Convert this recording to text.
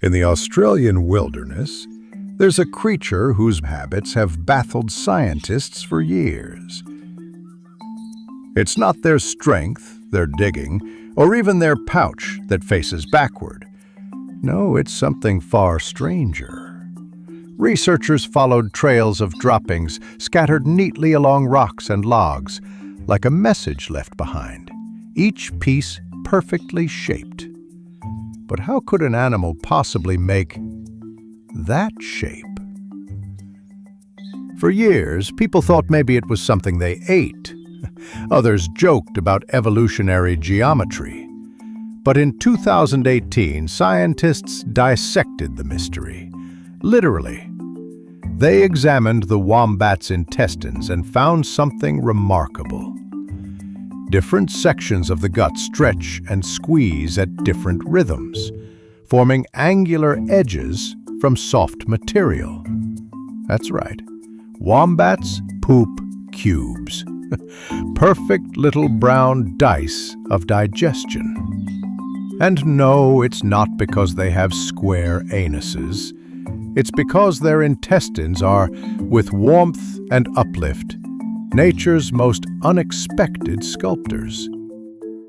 In the Australian wilderness, there's a creature whose habits have baffled scientists for years. It's not their strength, their digging, or even their pouch that faces backward. No, it's something far stranger. Researchers followed trails of droppings scattered neatly along rocks and logs, like a message left behind, each piece perfectly shaped. But how could an animal possibly make that shape? For years, people thought maybe it was something they ate. Others joked about evolutionary geometry. But in 2018, scientists dissected the mystery. Literally. They examined the wombat's intestines and found something remarkable. Different sections of the gut stretch and squeeze at different rhythms, forming angular edges from soft material. That's right. Wombats poop cubes. Perfect little brown dice of digestion. And no, it's not because they have square anuses. It's because their intestines are, with warmth and uplift, nature's most unexpected sculptors.